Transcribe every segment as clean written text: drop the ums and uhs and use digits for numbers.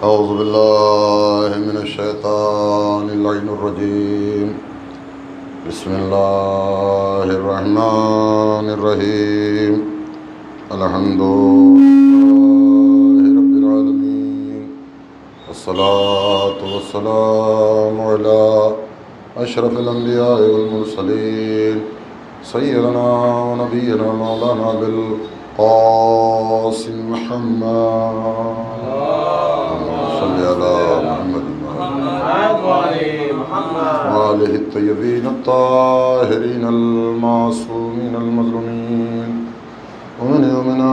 औज़ु बिल्लाहि मिनश शैतानिर रजीम। बिस्मिल्लाहिर रहमानिर रहीम। अल्हम्दुलिल्लाहि रब्बिल आलमीन। अस्सलातु वस्सलामु अला अशरफिल अंबिया'i वल मुरसलीन सय्यिदना व नबिय्यिना मौलाना बिल क़ासिम मुहम्मद वालिहि तय्यबीन अत्ताहिरीन अल-मासूमीन अल-मज़लूमीन वमन युमिनु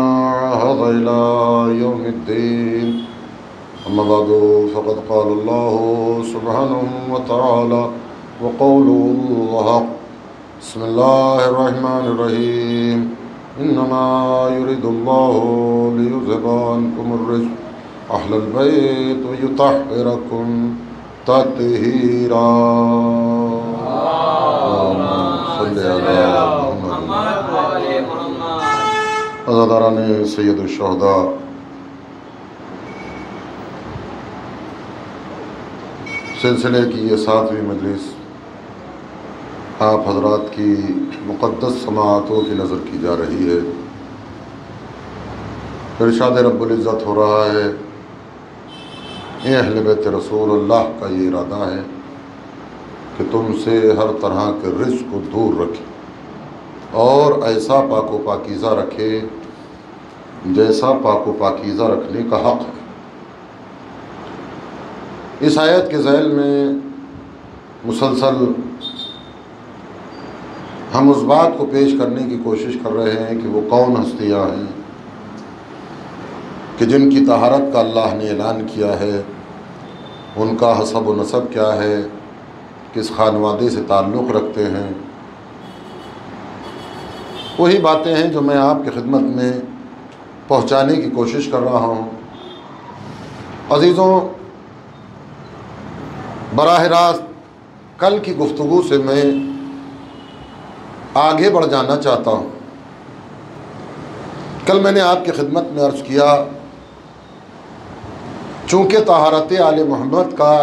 हज़ा इला यौमिद्दीन। अम्मा बअदु फ़क़द क़ाला अल्लाहु सुब्हानहु व तआला व क़ौलुहुल हक़। बिस्मिल्लाहिर रहमानिर रहीम। इन्नमा युरिदुल्लाहु लियुज़हिबा अन्कुमुर रिज्स अहलल बैत व युतahhirakum तत्हीरा। अज़ादाराने सय्यदुश शुहदा, सिलसिले की ये 7वीं मजलिस आप हज़रात की मुक़द्दस समाअतों की नज़र की जा रही है। इरशाद रब्बुल इज़्ज़त हो रहा है, ये अहले बैत रसूलुल्लाह का ये इरादा है कि तुमसे हर तरह के रिज़्क़ को दूर रखे और ऐसा पाको पाकीज़ा रखे जैसा पाको पाकीज़ा रखने का हक़ है। इस आयत के ज़ैल में मुसलसल हम उस बात को पेश करने की कोशिश कर रहे हैं कि वो कौन हस्तियाँ हैं कि जिनकी तहारत का अल्लाह ने ऐलान किया है, उनका हसब व नसब क्या है, किस खानवादे से ताल्लुक़ रखते हैं। वही बातें हैं जो मैं आपकी खिदमत में पहुँचाने की कोशिश कर रहा हूँ। अज़ीज़ों, बराह रास्त कल की गुफ्तगू से मैं आगे बढ़ जाना चाहता हूँ। कल मैंने आपकी खिदमत में अर्ज़ किया, चूँकि तहारत आले मोहम्मद का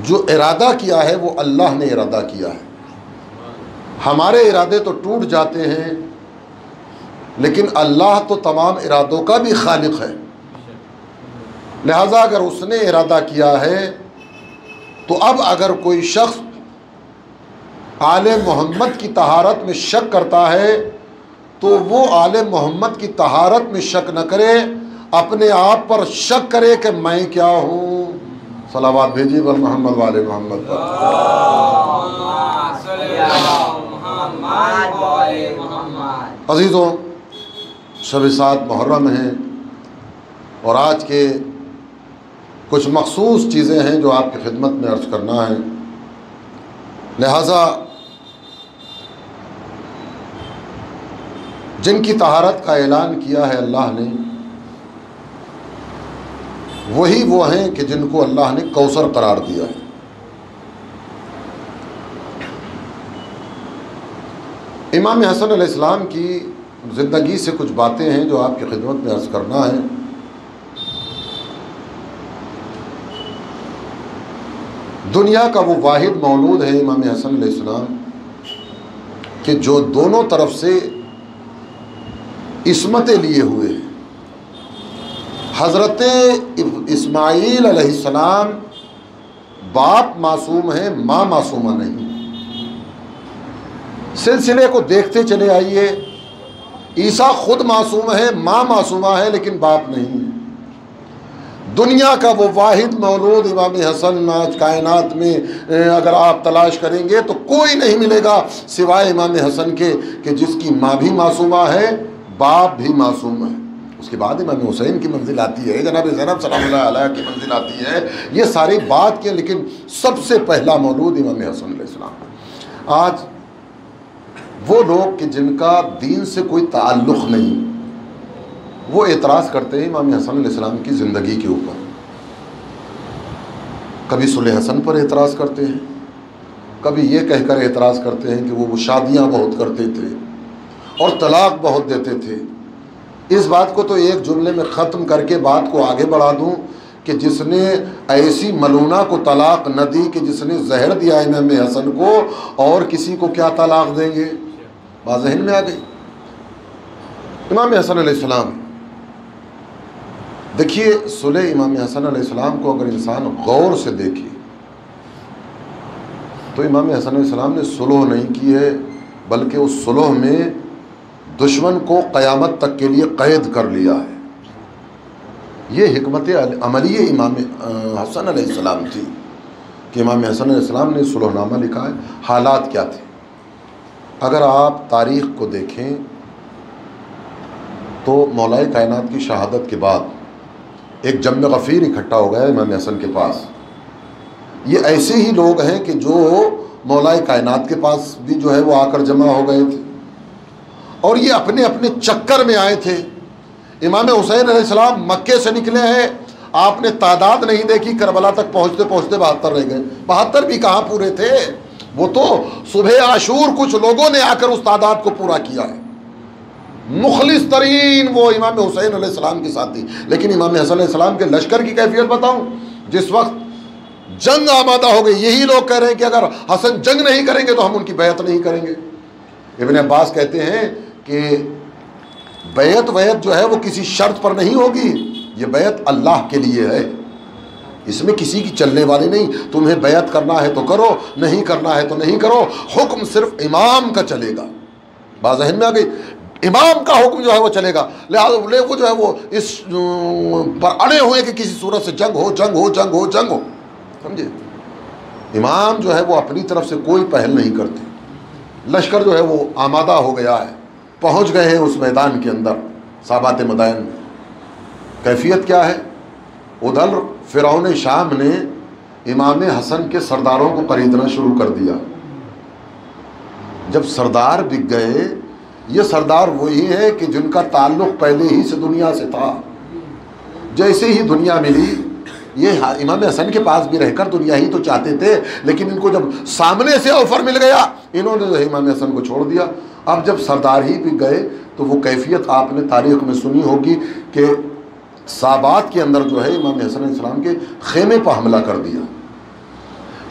जो इरादा किया है वो अल्लाह ने इरादा किया है। हमारे इरादे तो टूट जाते हैं, लेकिन अल्लाह तो तमाम इरादों का भी खालिक है। लिहाजा अगर उसने इरादा किया है तो अब अगर कोई शख्स आले मोहम्मद की तहारत में शक करता है तो वो आले मोहम्मद की तहारत में शक न करे, अपने आप पर शक करे कि मैं क्या हूँ। सलावत भेजिए बर मोहम्मद वाले मोहम्मद पर। अजीज़ों, शब सात मुहर्रम हैं और आज के कुछ मखसूस चीज़ें हैं जो आपकी खिदमत में अर्ज़ करना है। लिहाजा जिनकी तहारत का ऐलान किया है अल्लाह ने, वही वो हैं कि जिनको अल्लाह ने कौसर करार दिया है। इमाम हसन अलैहिस्सलाम की ज़िंदगी से कुछ बातें हैं जो आपकी खिदमत में अर्ज़ करना है। दुनिया का वो वाहिद मौलूद है इमाम हसन अलैहिस्सलाम कि जो दोनों तरफ से इस्मतें लिए हुए हैं। हज़रत इस्माईल अलैहिस्सलाम बाप मासूम है, माँ मासूमा नहीं। सिलसिले को देखते चले आइए, ईसा खुद मासूम है, माँ मासूमा है, लेकिन बाप नहीं है। दुनिया का वो वाहिद मौलूद इमाम हसन आज कायनात में अगर आप तलाश करेंगे तो कोई नहीं मिलेगा सिवाय इमाम हसन के कि जिसकी माँ भी मासूमा है, बाप भी मासूम है। उसके बाद इमाम हुसैन की मंजिल आती है, जनाब ज़ैनब सलामुल्लाह अलैहा की मंजिल आती है। ये सारी बात के, लेकिन सबसे पहला मौलूद इमाम हसन अलैहिस्सलाम। आज वो लोग कि जिनका दीन से कोई ताल्लुक़ नहीं, वो एतराज़ करते हैं इमाम हसन अलैहिस्सलाम की ज़िंदगी के ऊपर। कभी सुलह हसन पर एतराज़ करते हैं, कभी ये कहकर एतराज़ करते हैं कि वो शादियाँ बहुत करते थे और तलाक़ बहुत देते थे। इस बात को तो एक जुमले में ख़त्म करके बात को आगे बढ़ा दूं कि जिसने ऐसी मलूना को तलाक न दी कि जिसने जहर दिया इमाम हसन को, और किसी को क्या तलाक देंगे, बात ज़हन में आ गई। इमाम हसन अलैहिस्सलाम, देखिए सुलह इमाम हसन अलैहिस्सलाम को अगर इंसान गौर से देखे तो इमाम हसन अलैहिस्सलाम ने सुलह नहीं की है, बल्कि उस सुलह में दुश्मन को क़यामत तक के लिए कैद कर लिया है। ये हिकमत अमली इमाम हसन अलैहिस्सलाम थी कि इमाम हसन अलैहिस्सलाम ने सुलहनामा लिखा है। हालात क्या थे, अगर आप तारीख़ को देखें तो मौलाए कायनात की शहादत के बाद एक जम गफ़ीर इकट्ठा हो गया इमाम हसन के पास। ये ऐसे ही लोग हैं कि जो मौलाए कायनात के पास भी जो है वो आकर जमा हो गए थे, और ये अपने अपने चक्कर में आए थे। इमाम हुसैन अलैहिस्सलाम मक्के से निकले हैं, आपने तादाद नहीं देखी, करबला तक पहुँचते पहुँचते 72 रह गए। 72 भी कहाँ पूरे थे, वो तो सुबह आशूर कुछ लोगों ने आकर उस तादाद को पूरा किया है। मुखलिस तरीन वो इमाम हुसैन अलैहिस्सलाम के साथी। लेकिन इमाम हसन अलैहिस्सलाम के लश्कर की कैफियत बताऊं, जिस वक्त जंग आमादा हो गई, यही लोग कह रहे हैं कि अगर हसन जंग नहीं करेंगे तो हम उनकी बैत नहीं करेंगे। इब्न अब्बास कहते हैं कि बैत वैत जो है वो किसी शर्त पर नहीं होगी, ये बैत अल्लाह के लिए है, इसमें किसी की चलने वाली नहीं। तुम्हें बैत करना है तो करो, नहीं करना है तो नहीं करो, हुक्म सिर्फ इमाम का चलेगा। बात ज़हन में आ गई, इमाम का हुक्म जो है वो चलेगा। लिहाजा वो जो है वो इस पर अड़े हुए कि किसी सूरत से जंग हो, जंग हो, जंग हो, जंग हो, समझे। इमाम जो है वो अपनी तरफ से कोई पहल नहीं करते। लश्कर जो है वो आमादा हो गया है, पहुंच गए हैं उस मैदान के अंदर, साबात मदायन में। कैफियत क्या है, उधर फ़िरौन शाम ने इमाम हसन के सरदारों को खरीदना शुरू कर दिया। जब सरदार बिक गए, ये सरदार वही है कि जिनका ताल्लुक़ पहले ही से दुनिया से था। जैसे ही दुनिया मिली, ये इमाम हसन के पास भी रहकर दुनिया ही तो चाहते थे, लेकिन इनको जब सामने से ऑफर मिल गया, इन्होंने जो इमाम हसन को छोड़ दिया। अब जब सरदार ही बिक गए तो वो कैफियत आपने तारीख़ में सुनी होगी कि साबात के अंदर जो है इमाम हसन अलैहिस्सलाम के खेमे पर हमला कर दिया,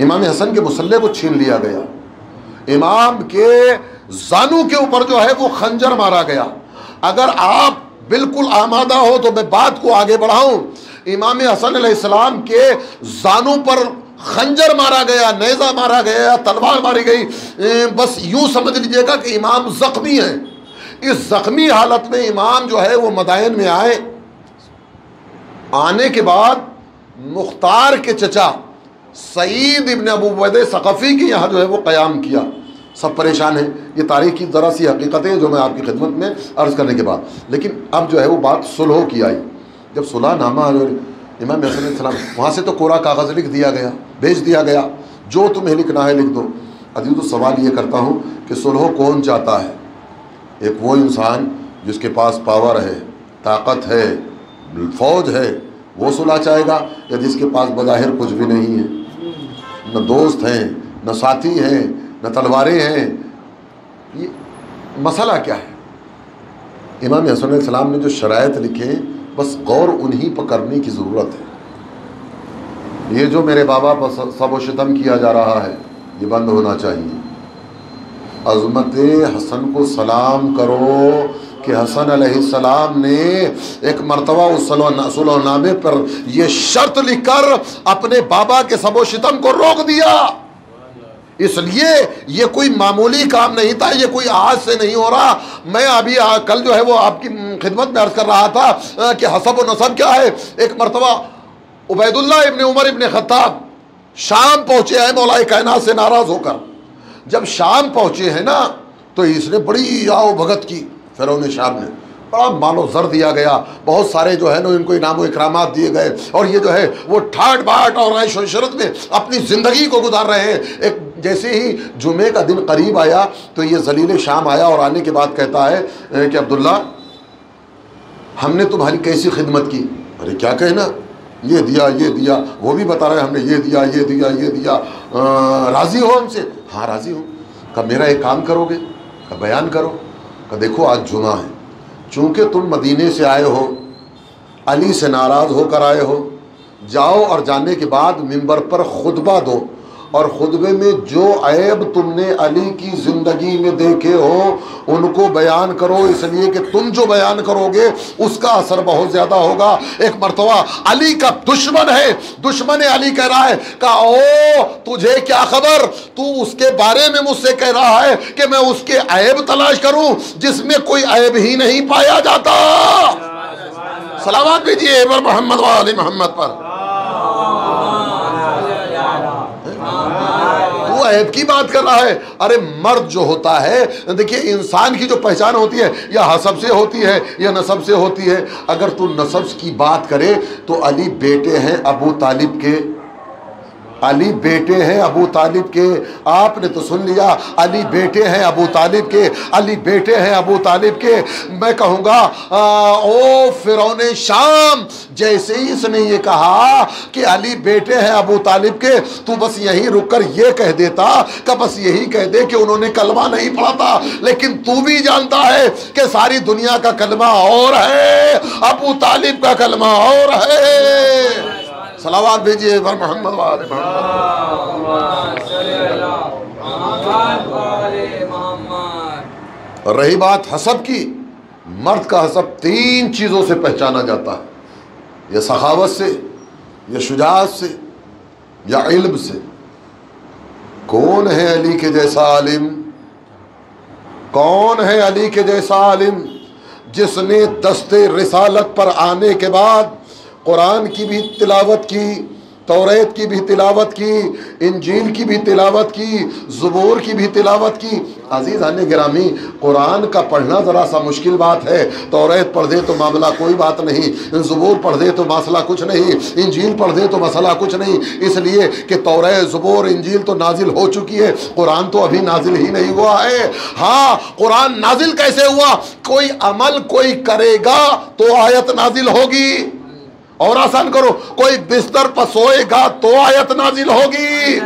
इमाम हसन के मुसल्ले को छीन लिया गया, इमाम के जानू के ऊपर जो है वो खंजर मारा गया। अगर आप बिल्कुल आमादा हो तो मैं बात को आगे बढ़ाऊं, इमाम हसन अलैहिस्सलाम के जानू पर खंजर मारा गया, नेज़ा मारा गया, तलवार मारी गई। बस यूं समझ लीजिएगा कि इमाम जख्मी हैं। इस जख्मी हालत में इमाम जो है वो मदायन में आए। आने के बाद मुख्तार के चचा सईद इब्न अबू उबैदा सक़फ़ी के यहाँ जो है वो क़याम किया। सब परेशान हैं। ये तारीख़ की ज़रा सी हकीकत है जो मैं आपकी खिदमत में अर्ज़ करने के बाद, लेकिन अब जो है वो बात सुलह की आई। जब सुलहनामा इमाम हसन अलैहिस्सलाम, वहाँ से तो कोरा कागज़ लिख दिया गया, भेज दिया गया, जो तुम्हें लिखना है लिख दो। अभी तो सवाल ये करता हूँ कि सुलह कौन चाहता है? एक वो इंसान जिसके पास पावर है, ताकत है, फ़ौज है, वो सुलह चाहेगा, या जिसके पास बज़ाहिर कुछ भी नहीं है, न दोस्त हैं, न साथी हैं, न तलवारें हैं? ये मसला क्या है? इमाम हसन अलैहिस्सलाम ने जो शराइत लिखे, बस गौर उन्हीं पर करने की ज़रूरत है। ये जो मेरे बाबा पर सब व शितम किया जा रहा है, ये बंद होना चाहिए। अज़मत हसन को सलाम करो कि हसन अलैहिस्सलाम ने एक मरतबा उस सुलहनामे पर यह शर्त लिखकर अपने बाबा के सब व शितम को रोक दिया। इसलिए ये कोई मामूली काम नहीं था, ये कोई आज से नहीं हो रहा। मैं अभी कल जो है वो आपकी खिदमत में अर्ज़ कर रहा था कि हसब व नसब क्या है। एक मरतबा उबैदुल्लाह इब्न उमर इब्न ख़त्ताब शाम पहुँचे हैं मौलाए कायनात से नाराज़ होकर। जब शाम पहुँचे हैं ना, तो इसने बड़ी आओ भगत की, फ़िरौन शाम ने बड़ा मालो ज़र दिया गया, बहुत सारे जो है ना इनको इनाम व इकरामात दिए गए, और ये जो है वो ठाट बाट और ऐश व इशरत में अपनी ज़िंदगी को गुजार रहे हैं। एक जैसे ही जुमे का दिन करीब आया तो ये ज़लील शाम आया, और आने के बाद कहता है कि अब्दुल्ला, हमने तुम्हारी कैसी खिदमत की? अरे क्या कहना, ये दिया, ये दिया, वो भी बता रहे हमने ये दिया, ये दिया, ये दिया। राज़ी हो हमसे? हाँ राज़ी हूँ। कब मेरा एक काम करोगे? कब बयान करो? कब देखो आज जुमा है, चूँकि तुम मदीने से आए हो, अली से नाराज़ होकर आए हो, जाओ और जाने के बाद मिंबर पर खुतबा दो और खुतबे में जो ऐब तुमने अली की ज़िंदगी में देखे हो उनको बयान करो, इसलिए कि तुम जो बयान करोगे उसका असर बहुत ज़्यादा होगा। एक मर्तबा अली का दुश्मन है, दुश्मन अली कह रहा है का ओ तुझे क्या खबर, तू उसके बारे में मुझसे कह रहा है कि मैं उसके ऐब तलाश करूं जिसमें कोई ऐब ही नहीं पाया जाता। सलावत भेजिए मोहम्मद वाले मोहम्मद पर। ऐब की बात कर रहा है। अरे मर्द जो होता है, देखिए इंसान की जो पहचान होती है या हसब से होती है या नसब से होती है। अगर तू नसब की बात करे तो अली बेटे हैं अबू तालिब के, अली बेटे हैं अबू तालिब के। आपने तो सुन लिया, अली बेटे हैं अबू तालिब के, अली बेटे हैं अबू तालिब के। मैं कहूँगा ओ फिरौने शाम, जैसे ही इसने ये कहा कि अली बेटे हैं अबू तालिब के, तू बस यहीं रुककर ये कह देता कि बस यही कह दे कि उन्होंने कलमा नहीं पढ़ा था। लेकिन तू भी जानता है कि सारी दुनिया का कलमा और है, अबू तालिब का कलमा और है। सलावत भेजिए पर मोहम्मद वाले मोहम्मद। और रही बात हसब की, मर्द का हसब 3 चीज़ों से पहचाना जाता है, या सखावत से, या शुजाअत से, या इल्म से। कौन है अली के जैसा आलिम, कौन है अली के जैसा आलिम जिसने दस्ते रिसालत पर आने के बाद कुरान की भी तिलावत की, तौरात की भी तिलावत की, इंजील की भी तिलावत की, ज़बूर की भी तिलावत की। अज़ीज़ान गिरामी, कुरान का पढ़ना ज़रा सा मुश्किल बात है। तौरात पढ़ दे तो मामला कोई बात नहीं, ज़बूर पढ़ दे तो मसला कुछ नहीं, इंजील पढ़ दे तो मसला कुछ नहीं, इसलिए कि तौरात, ज़बूर, इंजील तो नाजिल हो चुकी है, कुरान तो अभी नाजिल ही नहीं हुआ है। हाँ, कुरान नाजिल कैसे हुआ? कोई अमल कोई करेगा तो आयत नाजिल होगी। और आसान करो, कोई बिस्तर पर सोएगा तो आयत नाजिल होगी,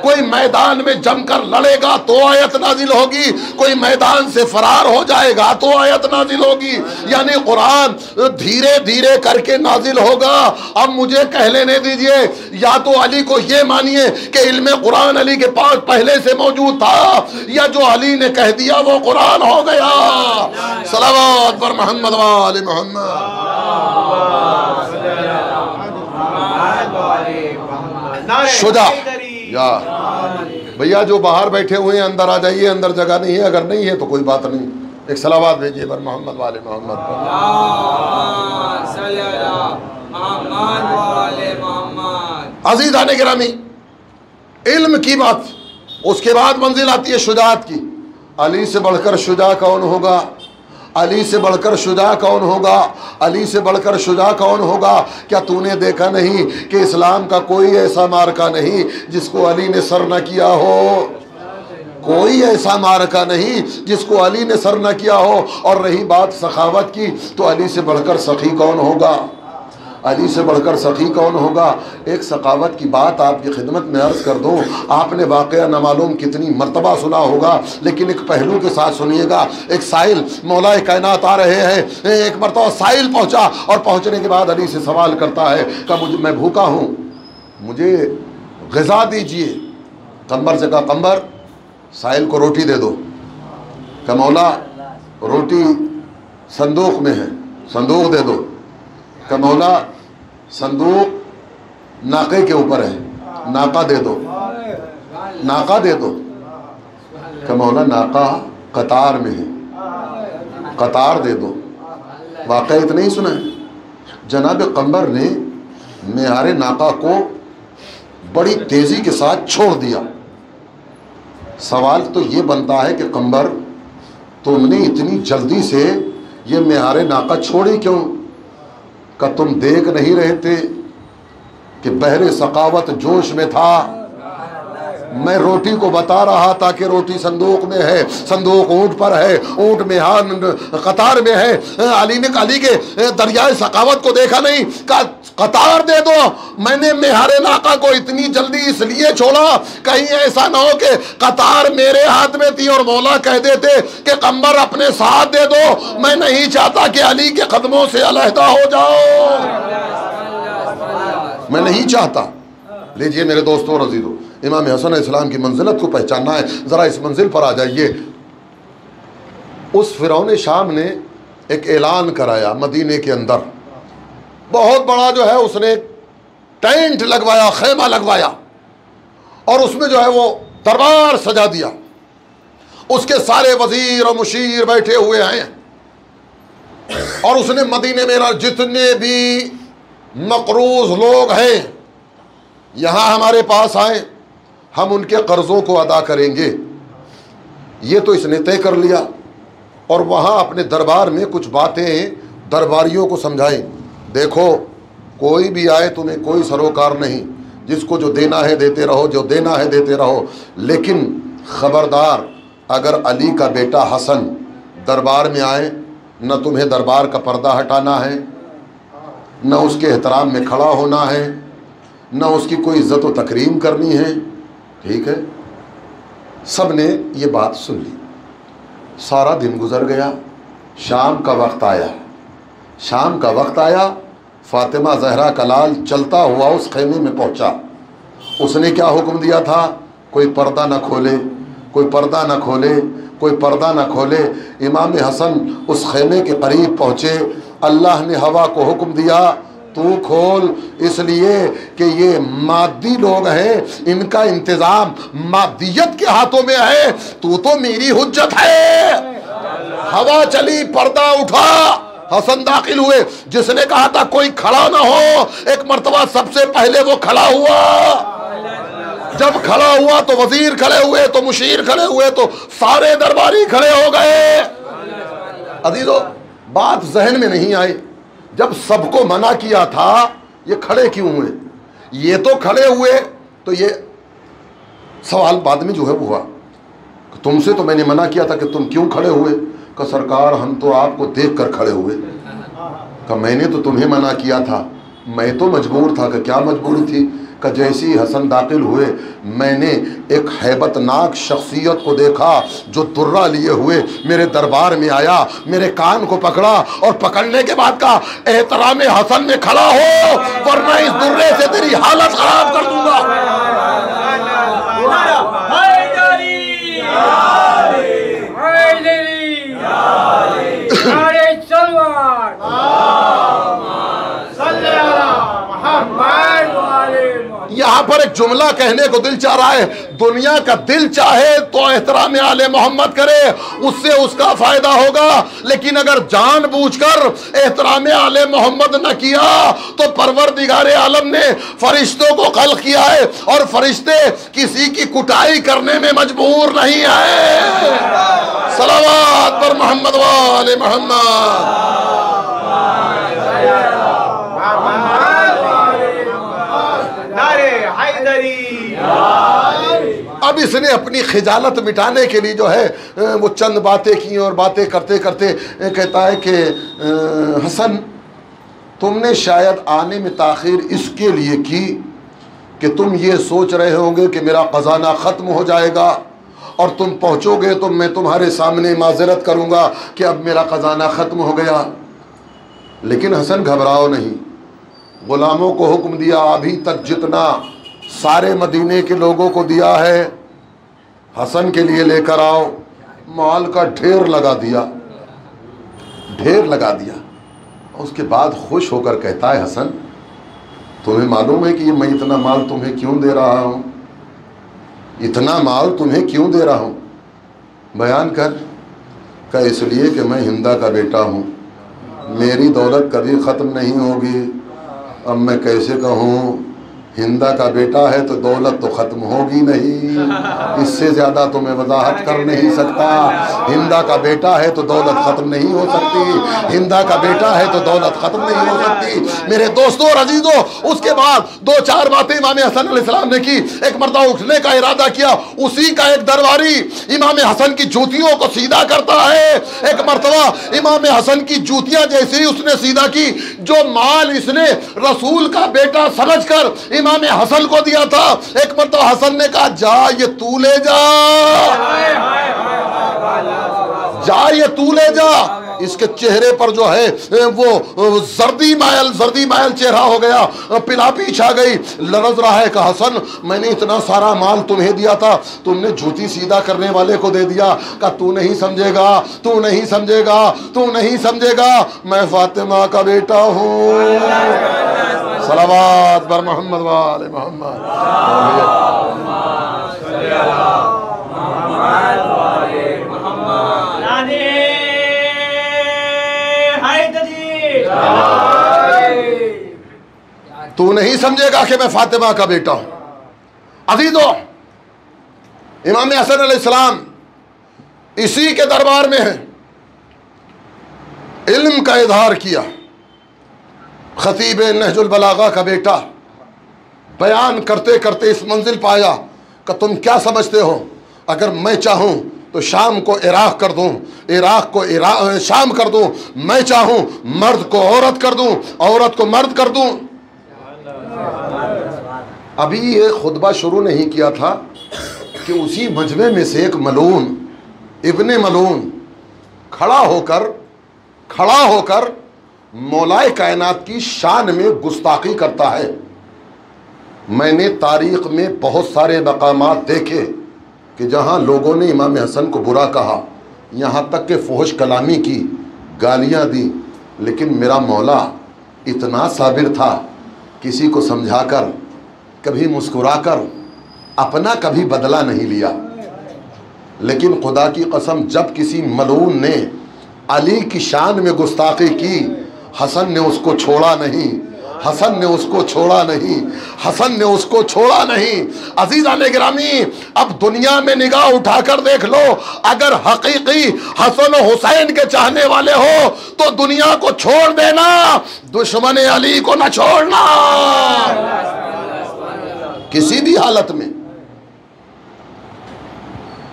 कोई मैदान में जमकर लड़ेगा तो आयत नाजिल होगी, कोई मैदान से फरार हो जाएगा तो आयत नाजिल होगी। यानी कुरान धीरे धीरे करके नाजिल होगा। अब मुझे कह लेने दीजिए, या तो अली को ये मानिए कि इल्म कुरान अली के पास पहले से मौजूद था, या जो अली ने कह दिया वो कुरान हो गया। सलावत पर मोहम्मद वाले मोहम्मद। शुजा या भैया जो बाहर बैठे हुए हैं अंदर आ जाइए, अंदर जगह नहीं है, अगर नहीं है तो कोई बात नहीं। एक सलावत भेजिए पर मोहम्मद वाले मोहम्मद पर। अज़ीज़ान गिरामी, इल्म की बात, उसके बाद मंजिल आती है शुजाअत की। अली से बढ़कर शुजा कौन होगा? अली से बढ़कर शुजा कौन होगा? अली से बढ़कर शुजा कौन होगा? क्या तूने देखा नहीं कि इस्लाम का कोई ऐसा मार्का नहीं जिसको अली ने सर न किया हो? कोई ऐसा मार्का नहीं जिसको अली ने सर न किया हो। और रही बात सखावत की, तो अली से बढ़कर सखी कौन होगा? अली से बढ़कर सखी कौन होगा? एक सखावत की बात आपकी खिदमत में अर्ज़ कर दूँ। आपने वाक़या न मालूम कितनी मर्तबा सुना होगा, लेकिन एक पहलू के साथ सुनिएगा। एक साइल मौलाए कायनात आ रहे हैं, एक मर्तबा साइल पहुँचा और पहुँचने के बाद अली से सवाल करता है कि मैं भूखा हूँ, मुझे ग़िज़ा दीजिए। कंबर से कहा, कंबर साइल को रोटी दे दो। कि मौला रोटी संदूक में है, संदूक दे दो। कि मौला संदूक नाके के ऊपर है, नाका दे दो, नाका दे दो। कि मौला नाका कतार में है, कतार दे दो। वाक़या इतना ही सुना है। जनाब कंबर ने मेहारे नाका को बड़ी तेज़ी के साथ छोड़ दिया। सवाल तो ये बनता है कि कंबर तुमने इतनी जल्दी से ये मेहारे नाका छोड़ी क्यों? का तुम देख नहीं रहे थे कि बहरे सकावत जोश में था? मैं रोटी को बता रहा था कि रोटी संदूक में है, संदूक ऊंट पर है, ऊंट मेहान कतार में है। अली ने अली के दरियाए सकावत को देखा नहीं? का कतार दे दो। मैंने मेहरे नाका को इतनी जल्दी इसलिए छोड़ा कहीं ऐसा ना हो कि कतार मेरे हाथ में थी और मौला कह देते कि कम्बर अपने साथ दे दो। मैं नहीं चाहता कि अली के कदमों से अलहदा हो जाओ, मैं नहीं चाहता। लीजिए मेरे दोस्तों रजीदों, इमाम हसन इस्लाम की मंजिलत को पहचानना है, ज़रा इस मंजिल पर आ जाइए। उस फिरौन शाम ने एक ऐलान कराया मदीने के अंदर, बहुत बड़ा जो है उसने टेंट लगवाया, खेमा लगवाया और उसमें जो है वो दरबार सजा दिया। उसके सारे वजीर और मुशीर बैठे हुए हैं और उसने मदीने में जितने भी मकरूज लोग हैं यहाँ हमारे पास आए, हम उनके कर्जों को अदा करेंगे, ये तो इसने तय कर लिया। और वहाँ अपने दरबार में कुछ बातें दरबारियों को समझाएं। देखो कोई भी आए तुम्हें कोई सरोकार नहीं, जिसको जो देना है देते रहो, जो देना है देते रहो, लेकिन ख़बरदार अगर अली का बेटा हसन दरबार में आए, न तुम्हें दरबार का पर्दा हटाना है, न उसके एहतराम में खड़ा होना है, न उसकी कोई इज़्ज़त व तकरीम करनी है। ठीक है, सब ने ये बात सुन ली। सारा दिन गुजर गया, शाम का वक्त आया। शाम का वक्त आया, फातिमा जहरा का लाल चलता हुआ उस खेमे में पहुंचा। उसने क्या हुक्म दिया था? कोई पर्दा न खोले, कोई पर्दा न खोले, कोई पर्दा न खोले। इमाम हसन उस खेमे के करीब पहुँचे। अल्लाह ने हवा को हुक्म दिया, तू खोल, इसलिए कि ये मादी लोग हैं, इनका इंतजाम मादियत के हाथों में है, तू तो मेरी हुज्जत है। हवा चली, पर्दा उठा, हसन दाखिल हुए। जिसने कहा था कोई खड़ा ना हो, एक मर्तबा सबसे पहले वो खड़ा हुआ। जब खड़ा हुआ तो वजीर खड़े हुए, तो मुशीर खड़े हुए, तो सारे दरबारी खड़े हो गए। अजीजों, बात जहन में नहीं आई, जब सबको मना किया था ये खड़े क्यों हुए? ये तो खड़े हुए, तो ये सवाल बाद में जो है वो हुआ, तुमसे तो मैंने मना किया था कि तुम क्यों खड़े हुए? का सरकार हम तो आपको देखकर खड़े हुए। का मैंने तो तुम्हें मना किया था, मैं तो मजबूर था। कि क्या मजबूरी थी? का जैसे ही हसन दाखिल हुए मैंने एक हैबतनाक शख्सियत को देखा जो दुर्रा लिए हुए मेरे दरबार में आया, मेरे कान को पकड़ा और पकड़ने के बाद का एहतराम हसन में खड़ा हो, वरना इस दुर्रे से तेरी हालत खराब कर दूंगा। यहाँ पर एक जुमला कहने को दिल चाह रहा है, दुनिया का दिल चाहे तो एहतराम आले मोहम्मद करे, उससे उसका फायदा होगा। लेकिन अगर जानबूझकर एहतराम आले मोहम्मद न किया तो परवरदिगारे आलम ने फरिश्तों को खल्क किया है और फरिश्ते किसी की कुटाई करने में मजबूर नहीं है। सलावत पर मोहम्मद वाले मोहम्मद। अब इसने अपनी खिजालत मिटाने के लिए जो है वो चंद बातें की और बातें करते करते कहता है कि हसन, तुमने शायद आने में ताख़ीर इसके लिए की कि तुम ये सोच रहे होंगे कि मेरा ख़जाना ख़त्म हो जाएगा और तुम पहुँचोगे तो मैं तुम्हारे सामने माज़रत करूँगा कि अब मेरा ख़जाना ख़त्म हो गया। लेकिन हसन घबराओ नहीं, ग़ुलामों को हुक्म दिया, अभी तक जितना सारे मदीने के लोगों को दिया है हसन के लिए लेकर आओ। माल का ढेर लगा दिया, ढेर लगा दिया। उसके बाद खुश होकर कहता है, हसन तुम्हें मालूम है कि मैं इतना माल तुम्हें क्यों दे रहा हूँ? इतना माल तुम्हें क्यों दे रहा हूँ? बयान कर। का इसलिए कि मैं हिंदा का बेटा हूँ, मेरी दौलत कभी ख़त्म नहीं होगी। अब मैं कैसे कहूँ हिंदा का बेटा है तो दौलत तो ख़त्म होगी नहीं, इससे ज़्यादा तो मैं वजाहत कर नहीं सकता। हिंदा का बेटा है तो दौलत ख़त्म नहीं हो सकती, हिंदा का बेटा है तो दौलत ख़त्म नहीं हो सकती। मेरे दोस्तों और अजीज़ों, उसके बाद दो चार बातें इमाम हसन अलैहिस्सलाम ने की। एक मरतबा उठने का इरादा किया, उसी का एक दरबारी इमाम हसन की जूतियों को सीधा करता है। एक मरतबा इमाम हसन की जूतियां जैसे ही उसने सीधा की, जो माल इसने रसूल का बेटा समझकर इमाम हसन को दिया था, एक मरतबा हसन ने कहा जा ये तू ले जा, जा ये तू ले जा। इसके चेहरे पर जो है वो जर्दी मायल चेहरा हो गया, पिलापी छा गई, लरज रहा है कि हसन मैंने इतना सारा माल तुम्हें दिया था, तुमने जूती सीधा करने वाले को दे दिया। का तू नहीं समझेगा, तू नहीं समझेगा, तू नहीं समझेगा, मैं फातिमा का बेटा हूँ। सलावत बर मोहम्मद वाले मोहम्मद। तू नहीं समझेगा कि मैं फातिमा का बेटा हूं। अजीजों, इमाम हसन अलैहिस्सलाम इसी के दरबार में है, इल्म का इजहार किया। खतीब नहजुल बलागा का बेटा बयान करते करते इस मंजिल पाया कि तुम क्या समझते हो, अगर मैं चाहूं तो शाम को इराक कर दूं, इराक को शाम कर दूं, मैं चाहूं मर्द को औरत कर दूं, औरत को मर्द कर दूं। अभी ये खुतबा शुरू नहीं किया था कि उसी मजमे में से एक मलून, इब्ने मलून खड़ा होकर मौलाए कायनात की शान में गुस्ताखी करता है। मैंने तारीख़ में बहुत सारे मकामात देखे कि जहाँ लोगों ने इमाम हसन को बुरा कहा, यहाँ तक कि फुहश कलामी की, गालियाँ दी, लेकिन मेरा मौला इतना साबिर था, किसी को समझाकर, कभी मुस्कुराकर, अपना कभी बदला नहीं लिया। लेकिन खुदा की कसम, जब किसी मलून ने अली की शान में गुस्ताखी की, हसन ने उसको छोड़ा नहीं, हसन ने उसको छोड़ा नहीं, हसन ने उसको छोड़ा नहीं। अजीज़ान गिरामी, अब दुनिया में निगाह उठाकर देख लो, अगर हकीकी हसन हुसैन के चाहने वाले हो तो दुनिया को छोड़ देना, दुश्मन अली को न छोड़ना किसी भी हालत में।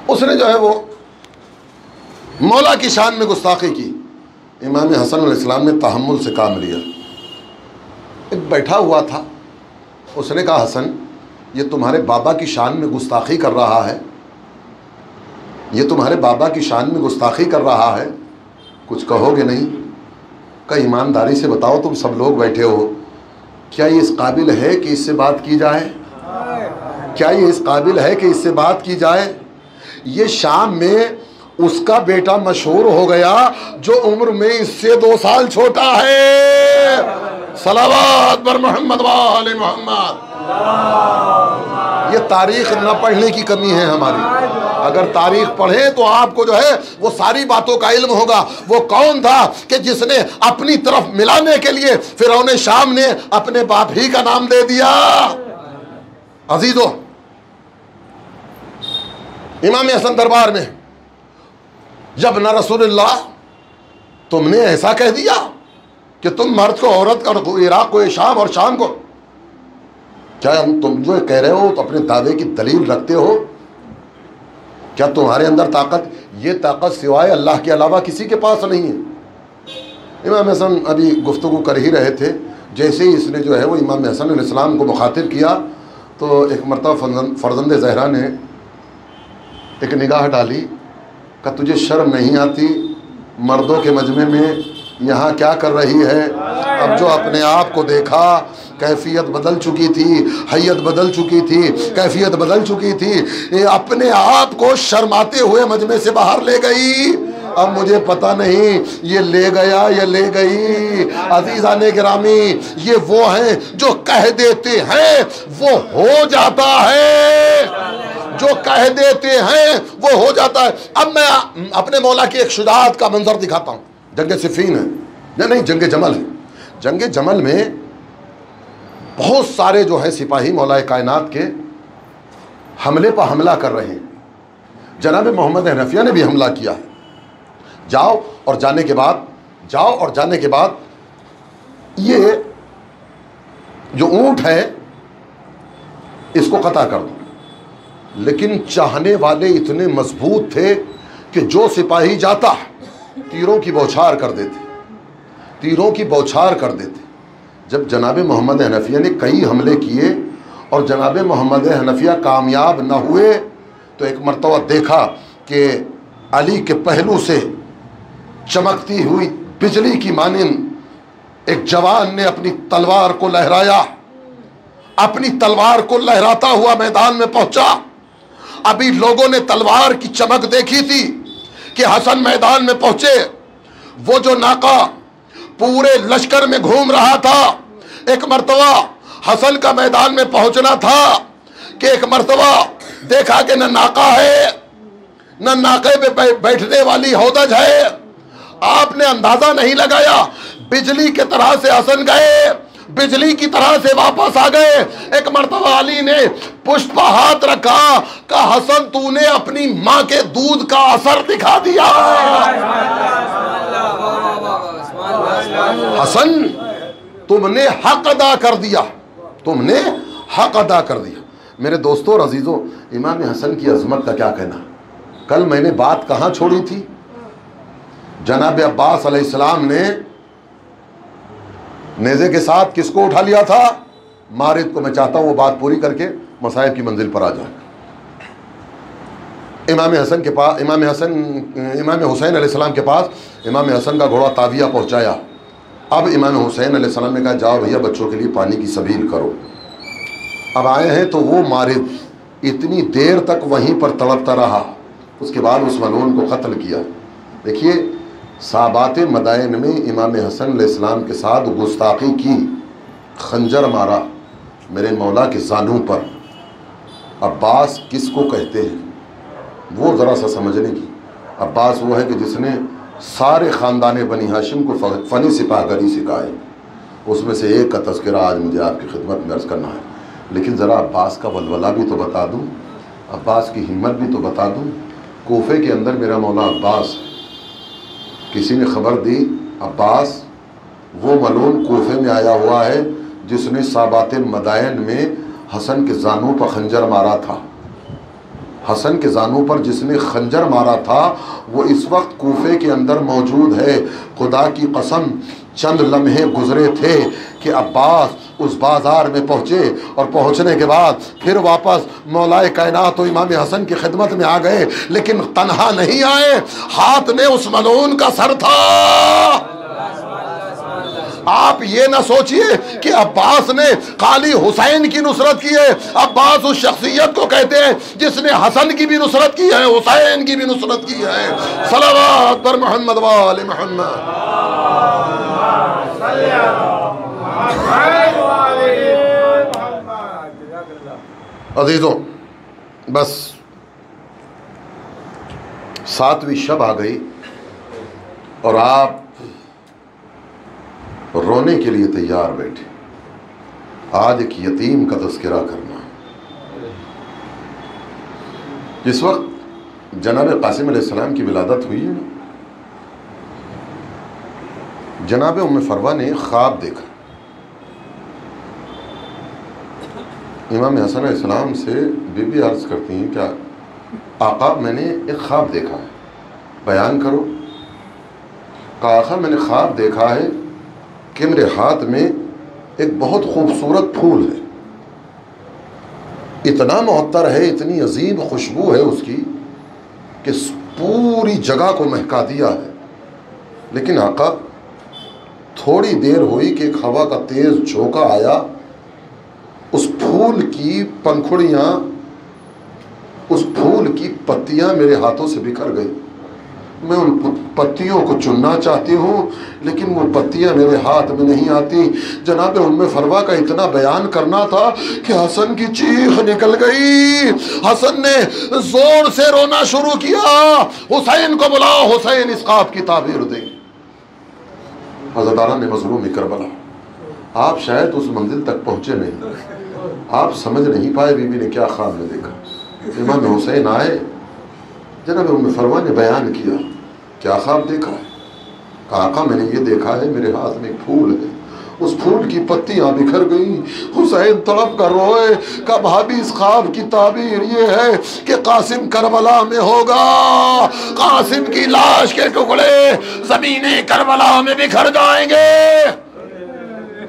उसने जो है वो मौला की शान में गुस्ताखी की। इमाम हसन अलैहिस्सलाम ने तहम्मुल से काम लिया। एक बैठा हुआ था, उसने कहा हसन, ये तुम्हारे बाबा की शान में गुस्ताखी कर रहा है, ये तुम्हारे बाबा की शान में गुस्ताखी कर रहा है, कुछ कहोगे नहीं? का ईमानदारी से बताओ, तुम सब लोग बैठे हो, क्या ये इस काबिल है कि इससे बात की जाए? क्या ये इस काबिल है कि इससे बात की जाए? ये शाम में उसका बेटा मशहूर हो गया जो उम्र में इससे 2 साल छोटा है। सलावत बर मोहम्मद वाले मोहम्मद। ये तारीख न पढ़ने की कमी है हमारी। अगर तारीख पढ़े तो आपको जो है वो सारी बातों का इल्म होगा। वो कौन था कि जिसने अपनी तरफ मिलाने के लिए फिरौन शाम ने अपने बाप ही का नाम दे दिया। अजीजों, इमाम हसन दरबार में जब न रसूलुल्लाह तुमने ऐसा कह दिया कि तुम मर्द को औरत कर दो, इराक को शाम और शाम को, क्या तुम जो कह रहे हो तो अपने दावे की दलील रखते हो? क्या तुम्हारे अंदर ताकत, ये ताकत सिवाय अल्लाह के अलावा किसी के पास नहीं है? इमाम हसन अभी गुफ्तगू कर ही रहे थे, जैसे ही इसने जो है वो इमाम हसन अलैहिस्सलाम को मुखातिब किया तो एक मरतबा फर्जंद ज़हरा ने एक निगाह डाली कि तुझे शर्म नहीं आती, मर्दों के मजमे में यहाँ क्या कर रही है? अब जो अपने आप को देखा, कैफियत बदल चुकी थी, हैयत बदल चुकी थी, कैफियत बदल चुकी थी, अपने आप को शर्माते हुए मजमे से बाहर ले गई। अब मुझे पता नहीं ये ले गया या ले गई। अजीज़ाने गिरामी, ये वो हैं जो कह देते हैं वो हो जाता है, जो कह देते हैं वो हो जाता है। अब मैं अपने मौला की एक शुजाअत का मंजर दिखाता हूँ। जंग सिफ़ीन है, नहीं जंग जमल है। जंग जमल में बहुत सारे जो है सिपाही मौलाए कायनात के हमले पर हमला कर रहे हैं। जनाब मोहम्मद हनफिया ने भी हमला किया है। जाओ और जाने के बाद ये जो ऊंट है इसको कता कर दो। लेकिन चाहने वाले इतने मजबूत थे कि जो सिपाही जाता तीरों की बौछार कर देते। जब जनाब मोहम्मद हनफिया ने कई हमले किए और जनाब मोहम्मद हनफिया कामयाब न हुए तो एक मरतबा देखा कि अली के पहलू से चमकती हुई बिजली की मानिंद एक जवान ने अपनी तलवार को लहराया। अपनी तलवार को लहराता हुआ मैदान में पहुंचा। अभी लोगों ने तलवार की चमक देखी थी कि हसन मैदान में पहुंचे। वो जो नाका पूरे लश्कर में घूम रहा था, एक मर्तबा हसन का मैदान में पहुंचना था कि एक मर्तबा देखा कि न नाका है न नाके पे बैठने वाली हौदज है। आपने अंदाजा नहीं लगाया, बिजली के तरह से हसन गए, बिजली की तरह से वापस आ गए। एक मर्तबा अली ने पुष्प पर हाथ रखा, कहा हसन तूने अपनी माँ के दूध का असर दिखा दिया। हसन तुमने हक अदा कर दिया। मेरे दोस्तों और अजीजों, इमाम हसन की अजमत का क्या कहना। कल मैंने बात कहाँ छोड़ी थी? जनाब अब्बास अलैहिस्सलाम ने नेज़े के साथ किसको उठा लिया था? मारिद को। मैं चाहता हूँ वो बात पूरी करके मसाइब की मंजिल पर आ जाए। इमाम हुसैन अलैहिस्सलाम के पास इमाम हसन का घोड़ा ताविया पहुँचाया। अब इमाम हुसैन अलैहिस्सलाम ने कहा जाओ भैया बच्चों के लिए पानी की सबील करो। अब आए हैं तो वो मारिद इतनी देर तक वहीं पर तड़पता रहा। उसके बाद उस मलून को कत्ल किया। देखिए साबात मदायन में इमाम हसन अलैहिस्सलाम के साथ गुस्ताखी की, खंजर मारा मेरे मौला के जानू पर। अब्बास किसको कहते हैं वो ज़रा सा समझने की। अब्बास वो है कि जिसने सारे ख़ानदान बनी हाशिम को फ़नी सिपाहगरी सिखाए। उसमें से एक का तज़किरा आज मुझे आपकी खिदमत में अर्ज़ करना है। लेकिन ज़रा अब्बास का वलवला भी तो बता दूँ, अब्बास की हिम्मत भी तो बता दूँ। कोफे के अंदर मेरा मौला अब्बास, किसी ने खबर दी अब्बास वो मलून कोफे में आया हुआ है जिसने साबात मदायन में हसन के जानू पर खंजर मारा था। हसन के जानू पर जिसने खंजर मारा था वो इस वक्त कोफे के अंदर मौजूद है। खुदा की कसम चंद लम्हे गुजरे थे कि अब्बास उस बाज़ार में पहुँचे और पहुँचने के बाद फिर वापस मौलाए कायनात तो इमाम हसन की खिदमत में आ गए। लेकिन तन्हा नहीं आए, हाथ में उस मलून का सर था। आप ये ना सोचिए कि अब्बास ने खाली हुसैन की नुसरत की है। अब्बास उस शख्सियत को कहते हैं जिसने हसन की भी नुसरत की है, हुसैन की भी नुसरत की है। सलावत पर मोहम्मद वाले मोहम्मद। अजीजों बस 7वीं शब आ गई और आप रोने के लिए तैयार बैठे। आज एक यतीम का तज़किरा करना। जिस वक्त जनाब कासिम अलैहिस्सलाम की विलादत हुई है ना, जनाब उम्मे फरवा ने ख्वाब देखा। इमाम हसन अलैहिस्सलाम से बीबी अर्ज़ करती हैं क्या आका मैंने एक ख्वाब देखा है, बयान करो। कहा आका मैंने ख्वाब देखा है कि मेरे हाथ में एक बहुत खूबसूरत फूल है, इतना मुअत्तर है, इतनी अजीब खुशबू है उसकी कि पूरी जगह को महका दिया है। लेकिन आका थोड़ी देर हुई कि एक हवा का तेज झोंका आया, उस फूल की पंखुड़ियाँ, उस फूल की पत्तियाँ मेरे हाथों से बिखर गई। मैं उन पत्तियों को चुनना चाहती हूँ लेकिन वो पत्तियाँ मेरे हाथ में नहीं आती। जनाब उम्मे फरवा का इतना बयान करना था कि हसन की चीख निकल गई। हसन ने जोर से रोना शुरू किया, हुसैन को बुलाओ, हुसैन इस ख्वाब की ताबीर दे। हज़रत आला ने मज़लूम करबला आप शायद उस मंजिल तक पहुँचे नहीं, आप समझ नहीं पाए बीबी ने क्या ख्वाब में देखा। इमाम हुसैन आए, जनाब उम्मे फरमा ने बयान किया क्या ख्वाब देखा है। कहा आका मैंने ये देखा है, मेरे हाथ में एक फूल है, उस फूल की पत्तियां बिखर गई। हुसैन तड़प कर रोए। कहा भाभी इस ख्वाब की ताबीर ये है कि कासिम करबला में होगा, कासिम की लाश के टुकड़े जमीने करबला में बिखर जाएंगे।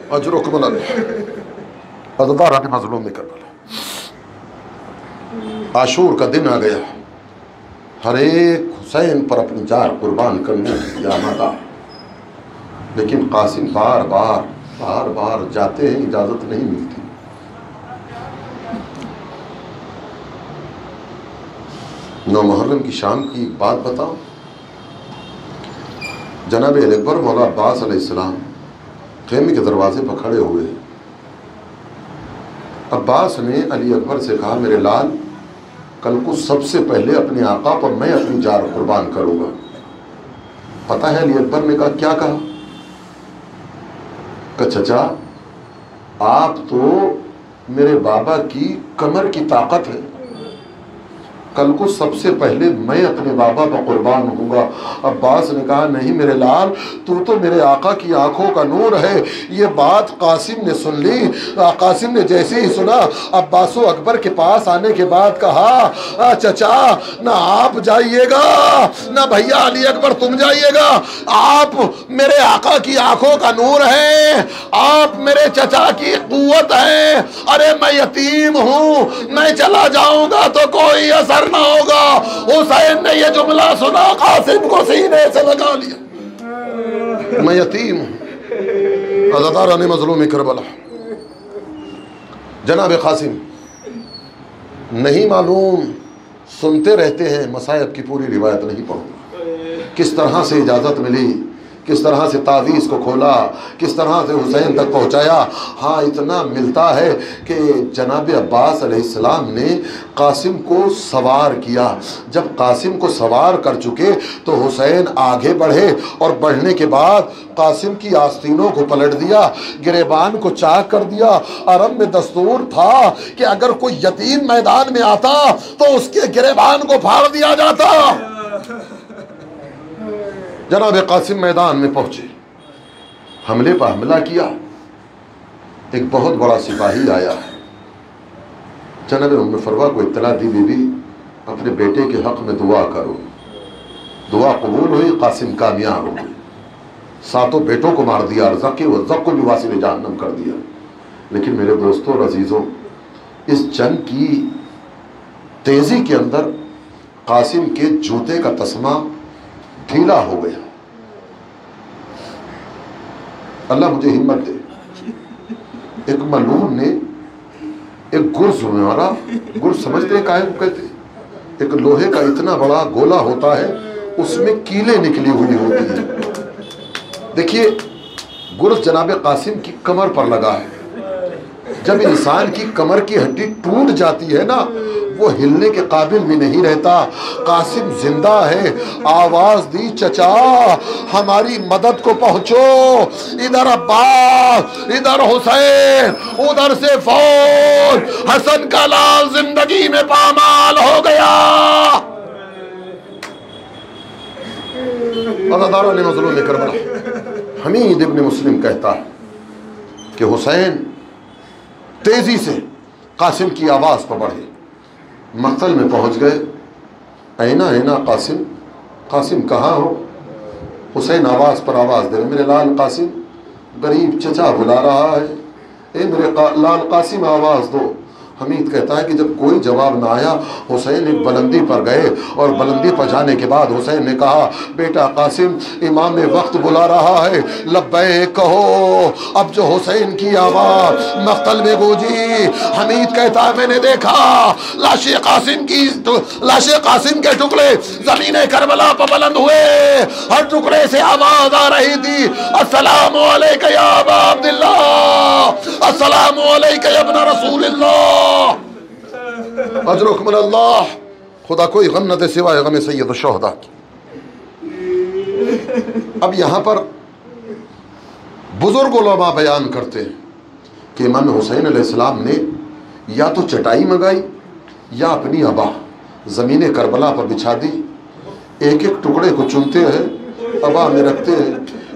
अजरुकुम अल्लाह मज़लूम में करबला। आशूर का दिन आ गया, हर एक हुसैन पर अपनी जान कुर्बान करने की आमादा, लेकिन कासिम बार बार जाते हैं, इजाजत नहीं मिलती। नौ मुहर्रम की शाम की बात बताओ, जनाब अकबर मौला अब्बास अलैहिस्सलाम खेमे के दरवाजे पर खड़े हुए। अब्बास ने अली अकबर से कहा मेरे लाल, कल को सबसे पहले अपने आका पर मैं अपनी जान कुर्बान करूंगा। पता है अली अकबर ने कहा क्या कहा? चचा आप तो मेरे बाबा की कमर की ताकत है, कल को सबसे पहले मैं अपने बाबा पर कुर्बान होऊंगा। अब्बास ने कहा नहीं मेरे लाल, तू तो मेरे आका की आंखों का नूर है। ये बात कासिम ने सुन ली। कासिम ने जैसे ही सुना, अब्बासो अकबर के पास आने के बाद कहा चचा ना आप जाइएगा ना भैया अली अकबर तुम जाइएगा, आप मेरे आका की आंखों का नूर है, आप मेरे चचा की कुव्वत है। अरे मैं यतीम हूँ, मैं चला जाऊंगा तो कोई असर ना होगा। हुसैन ने यह जुमला सुना, कासिम को सीने से लगा लिया, मैं यतीम हूं। अज़ादार ने मज़लूम करबला। जनाब कासिम नहीं मालूम, सुनते रहते हैं, मसायब की पूरी रिवायत नहीं पढ़ूंगा। किस तरह से इजाज़त मिली, किस तरह से तावीज़ को खोला, किस तरह से हुसैन तक पहुँचाया। हाँ इतना मिलता है कि जनाब अब्बास अलैहिस्सलाम ने कासिम को सवार किया। जब कासिम को सवार कर चुके तो हुसैन आगे बढ़े और बढ़ने के बाद कासिम की आस्तीनों को पलट दिया, गिरेबान को चाक कर दिया। अरब में दस्तूर था कि अगर कोई यतीम मैदान में आता तो उसके गिरेबान को फाड़ दिया जाता। जनाब कासिम मैदान में पहुंचे, हमले पर हमला किया। एक बहुत बड़ा सिपाही आया है, जनाब उम्मे फरवा को इत्तला दी बीबी अपने बेटे के हक में दुआ करो। दुआ कबूल हुई, कासिम कामयाब हो गए। सातों बेटों को मार दिया, रज़क़ को भी वासिल जहन्नम कर दिया। लेकिन मेरे दोस्तों और अजीज़ों, इस जंग की तेज़ी के अंदर कासिम के जूते का तस्मा ढीला हो गया। अल्लाह मुझे हिम्मत दे। एक मलून ने एक गुर्ज मारा। गुर्ज समझते काहे को कहते? एक लोहे का इतना बड़ा गोला होता है, उसमें कीलें निकली हुई होती है। देखिए गुर्ज जनाब कासिम की कमर पर लगा है। जब इंसान की कमर की हड्डी टूट जाती है ना, वो हिलने के काबिल भी नहीं रहता। कासिम जिंदा है। आवाज दी चचा हमारी मदद को पहुंचो। इधर अब्बास, इधर हुसैन, उधर से फौज। हसन का लाल जिंदगी में पामाल हो गया। हमीद इब्न मुस्लिम कहता है कि हुसैन तेजी से कासिम की आवाज पर बढ़े, मक्तल में पहुंच गए। ऐना ऐना कासिम, कासिम कहाँ हो? हुसैन आवाज़ पर आवाज़ दे रहे, मेरे लाल कासिम, गरीब चचा बुला रहा है, ए मेरे लाल कासिम आवाज़ दो। हमीद कहता है कि जब कोई जवाब ना आया, हुसैन एक बुलंदी पर गए और बुलंदी पर जाने के बाद हुसैन ने कहा, बेटा कासिम इमाम वक्त बुला रहा है, लब्बैक कहो। अब जो हुसैन की आवाज़ मक्तल में गूंजी, हमीद कहता है मैंने देखा लाशे कासिम के टुकड़े ज़मीन करबला पर बुलंद हुए। हर टुकड़े से आवाज़ आ रही थी, अस्सलामु अलैका या अबा अब्दुल्लाह, अस्सलामु अलैका या इब्न रसूलिल्लाह, अजरुकुम अल्लाह। खुदा कोई गम न दे सिवाय गम सैयद शुहदा की। अब यहाँ पर बुजुर्ग उलमा बयान करते हैं कि इमाम हुसैन अलैहिस्सलाम ने या तो चटाई मंगाई या अपनी अबा ज़मीन करबला पर बिछा दी, एक एक टुकड़े को चुनते हैं अबा में रखते हैं,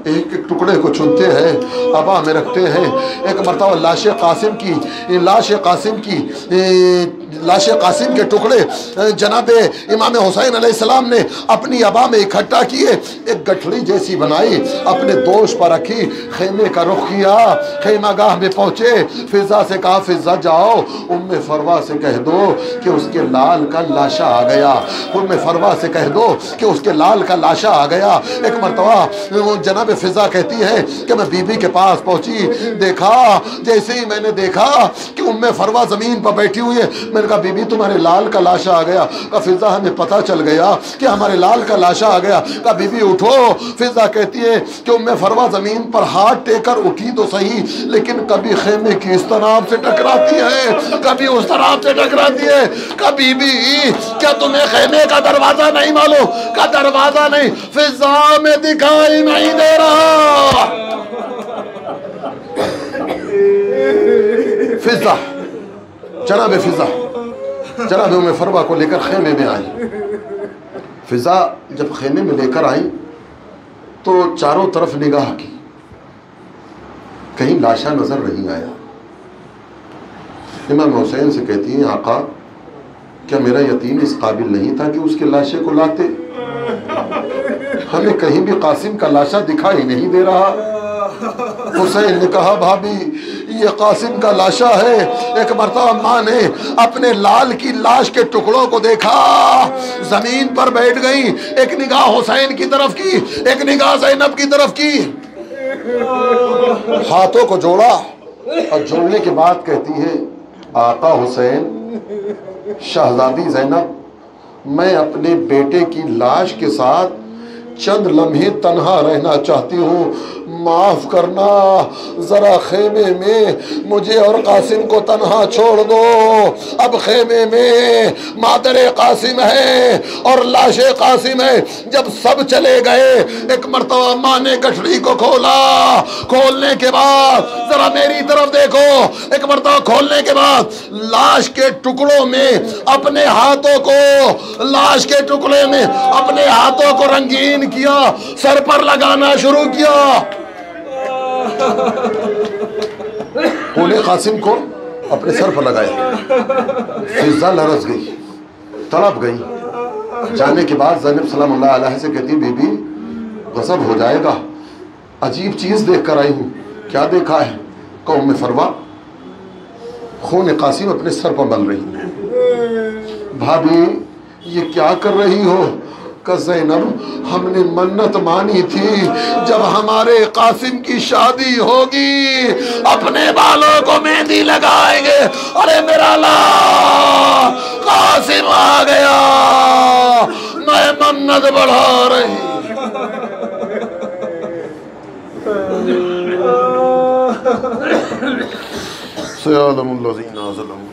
एक एक टुकड़े को चुनते हैं अबा में रखते हैं। एक मरतबा लाश कासिम के टुकड़े जनाब इमाम हुसैन अलैहिस्सलाम ने अपनी अबा में इकट्ठा किए, एक गठड़ी जैसी बनाई, अपने दोष पर रखी, खेमे का रुख किया, खेमागाह में पहुँचे, फिजा से कहा फिजा जाओ उम्मे फरवा से कह दो कि उसके लाल का लाशा आ गया, उम्मे फरवा से कह दो कि उसके लाल का लाशा आ गया। एक मरतबा जनाब फिजा कहती है कि मैं बीबी के पास पहुंची, देखा जैसे ही मैंने देखा कि उम्मे फरवा जमीन पर बैठी हुई है, मैंने कहा बीबी तुम्हारे लाल का लाशा आ गया। कहा फिजा हमें पता चल गया कि हमारे लाल का लाशा आ गया। कहा बीबी उठो। फिजा कहती है कि उम्मे फरवा जमीन पर हाथ टेकर उठी तो सही, लेकिन कभी खेमे की इस तरफ से टकराती है, कभी उस तरफ से टकराती है। कहा बीबी क्या तुम्हें खेमे का दरवाजा नहीं मालूम? का दरवाजा नहीं, फिजा में दिखाई नहीं दे रहा। फिजा जनाब फिजा जनाब उम्मे फरवा को लेकर खेमे में आई। फिजा जब खेमे में लेकर आई तो चारों तरफ निगाह की, कहीं लाशा नजर नहीं आया। इमाम हुसैन से कहती हैं आका क्या मेरा यतीम इस काबिल नहीं था कि उसके लाशे को लाते? हमें कहीं भी कासिम का लाशा दिखाई नहीं दे रहा। हुसैन ने कहा भाभी ये कासिम का लाशा है। एक मरतबा माँ ने अपने लाल की लाश के टुकड़ों को देखा, जमीन पर बैठ गई, एक निगाह हुसैन की तरफ की, एक निगाह ज़ैनब की तरफ की, हाथों को जोड़ा और जोड़ने के बाद कहती है आका हुसैन, शहजादी ज़ैनब, मैं अपने बेटे की लाश के साथ चंद लम्हे तन्हा रहना चाहती हूँ, माफ करना, जरा खेमे में मुझे और कासिम को तन्हा छोड़ दो। अब खेमे में मादरे कासिम है और लाशे कासिम है। जब सब चले गए एक मरतबा माँ ने गठड़ी को खोला, खोलने के बाद जरा मेरी तरफ देखो, एक मरतबा खोलने के बाद लाश के टुकड़ों में अपने हाथों को, लाश के टुकड़े में अपने हाथों को रंगीन किया, सर पर लगाना शुरू किया। फूले कासिम को अपने सर पर लगाया। फिजा लरस गई, तड़प गई। जाने के बाद ज़ैनब सलामुल्लाह अलैहा से कहती बीबी गज़ब हो जाएगा, अजीब चीज देख कर आई हूँ। क्या देखा है? कौम में फरवा खून कासिम अपने सर पर मल रही है। भाभी ये क्या कर रही हो? ज़ैनब हमने मन्नत मानी थी जब हमारे कासिम की शादी होगी अपने बालों को मेहंदी लगाएंगे। अरे मेरा लाल कासिम आ गया, मैं मन्नत बढ़ा रही। सयालमुल्लज़ीना ज़लमू